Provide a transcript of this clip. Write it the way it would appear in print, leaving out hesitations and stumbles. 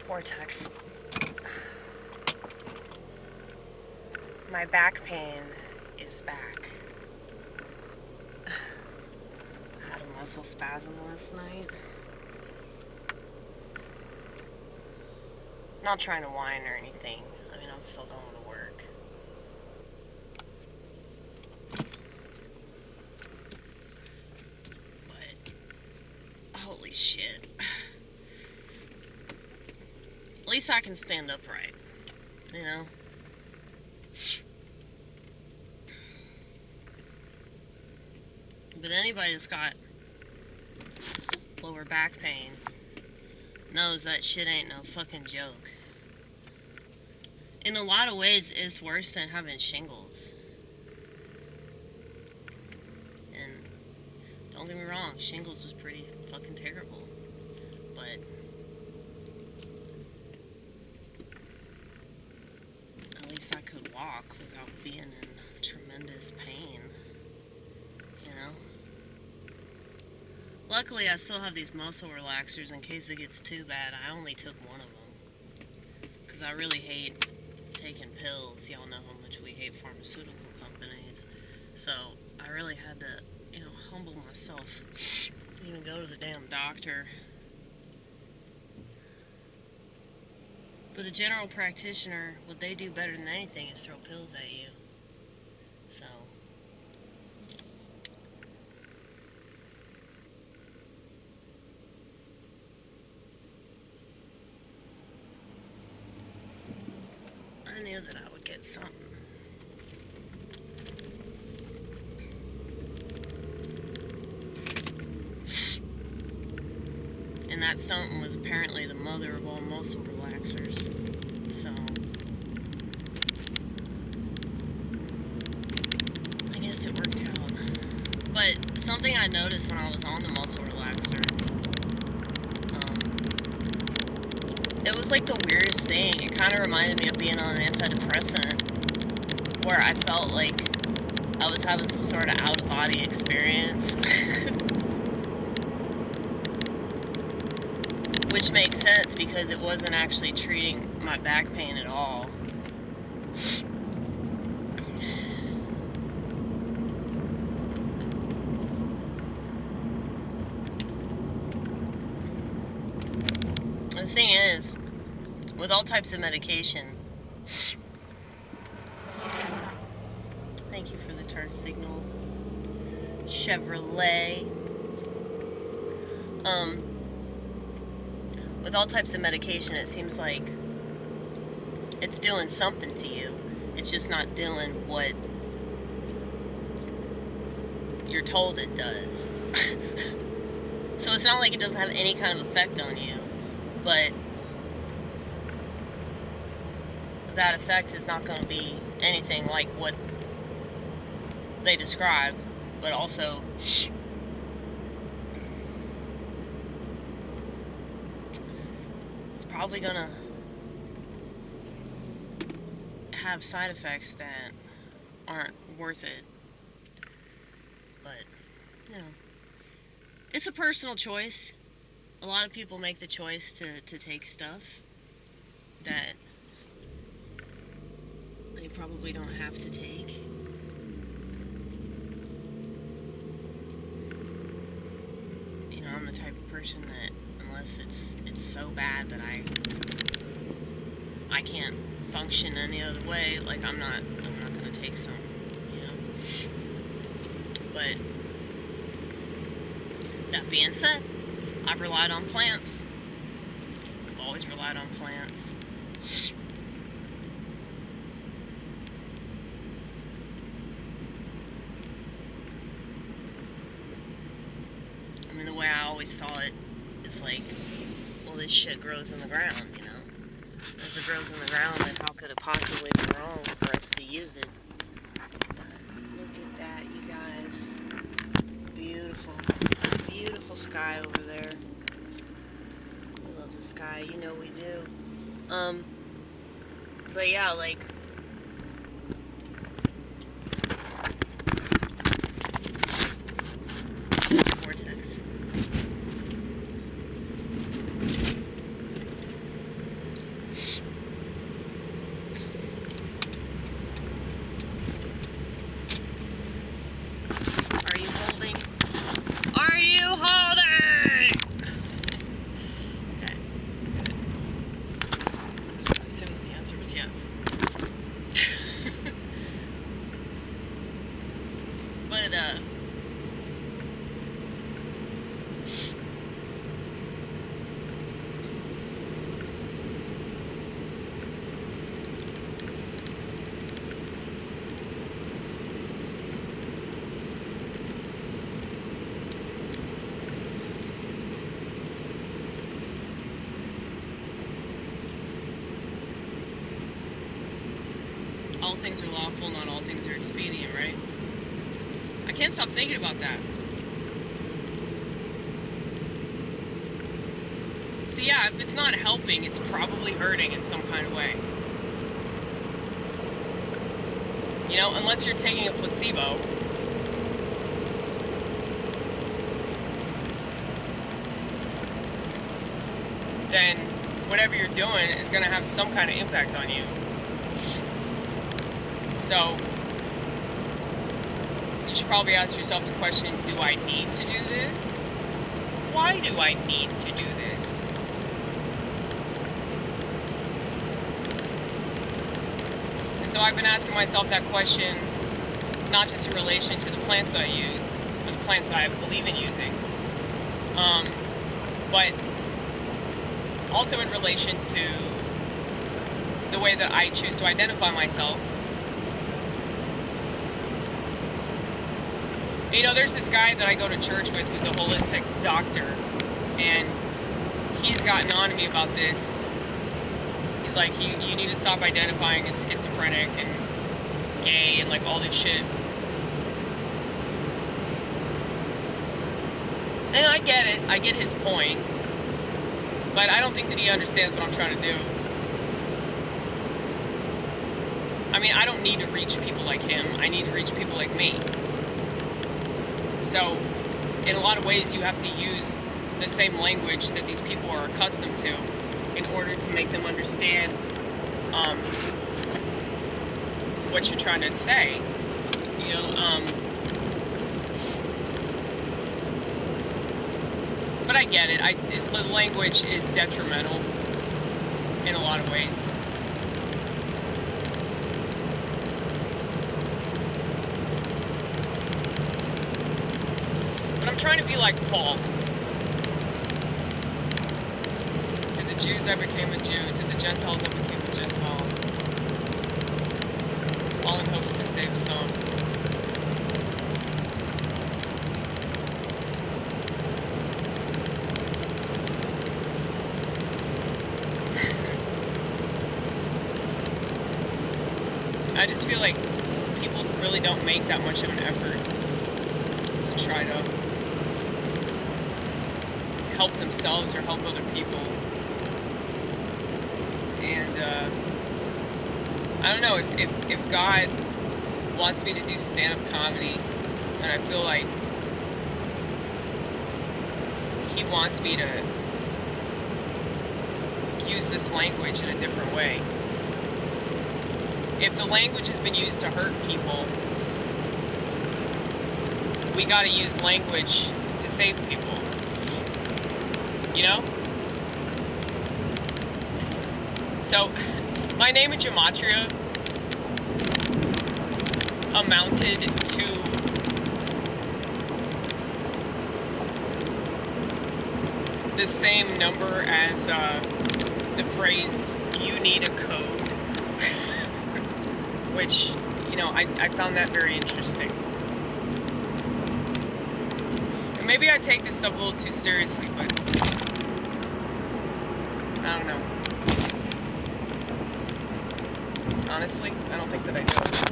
Vortex. My back pain is back. I had a muscle spasm last night. Not trying to whine or anything. I mean, I'm still going to work. But, holy shit. At least I can stand upright, you know? But anybody that's got lower back pain knows that shit ain't no fucking joke. In a lot of ways, it's worse than having shingles. And don't get me wrong, shingles was pretty fucking terrible. But at least I could walk without being in tremendous pain. You know? Luckily, I still have these muscle relaxers in case it gets too bad. I only took one of them. Because I really hate taking pills. Y'all know how much we hate pharmaceutical companies. So, I really had to, humble myself to even go to the damn doctor. But a general practitioner, what they do better than anything is throw pills at you. So, I knew that I would get something. And that something was apparently the mother of all muscle relaxers. So, I guess it worked out. But something I noticed when I was on the muscle relaxer, it was like the weirdest thing. It kind of reminded me of being on an antidepressant, where I felt like I was having some sort of out-of-body experience. Which makes sense because it wasn't actually treating my back pain at all. The thing is, with all types of medication, thank you for the turn signal, Chevrolet. With all types of medication, it seems like it's doing something to you. It's just not doing what you're told it does. So it's not like it doesn't have any kind of effect on you, but that effect is not going to be anything like what they describe, but also probably gonna have side effects that aren't worth it. But, it's a personal choice. A lot of people make the choice to take stuff that they probably don't have to take. I'm the type of person that unless it's so bad that I can't function any other way, like I'm not gonna take some, But that being said, I've relied on plants. I've always relied on plants. I mean, the way I always saw it is like, well, this shit grows in the ground, If it grows in the ground, then how could it possibly be wrong for us to use it? Look at that, you guys. Beautiful. Beautiful sky over there. We love the sky, we do. But yeah, like, vortex. all things are lawful, not all things are expedient, right? I can't stop thinking about that. So yeah, if it's not helping, it's probably hurting in some kind of way. You know, unless you're taking a placebo. Then whatever you're doing is going to have some kind of impact on you. So you should probably ask yourself the question, do I need to do this? Why do I need to do this? And so I've been asking myself that question, not just in relation to the plants that I use, or the plants that I believe in using, but also in relation to the way that I choose to identify myself. You know, there's this guy that I go to church with who's a holistic doctor, and he's gotten on to me about this. He's like, you need to stop identifying as schizophrenic and gay and like all this shit. And I get it. I get his point. But I don't think that he understands what I'm trying to do. I mean, I don't need to reach people like him. I need to reach people like me. So, in a lot of ways, you have to use the same language that these people are accustomed to in order to make them understand what you're trying to say. You know, but I get it. The language is detrimental in a lot of ways. But I'm trying to be like Paul. To the Jews I became a Jew, to the Gentiles I became a Gentile. All in hopes to save some. I just feel like people really don't make that much of an effort to try to help themselves or help other people. And I don't know, if God wants me to do stand-up comedy, and I feel like He wants me to use this language in a different way. If the language has been used to hurt people, we gotta use language to save people. You know? So, my name in gematria amounted to the same number as the phrase, "you need a code." Which, you know, I found that very interesting. And maybe I take this stuff a little too seriously, but I don't know. Honestly, I don't think that I do.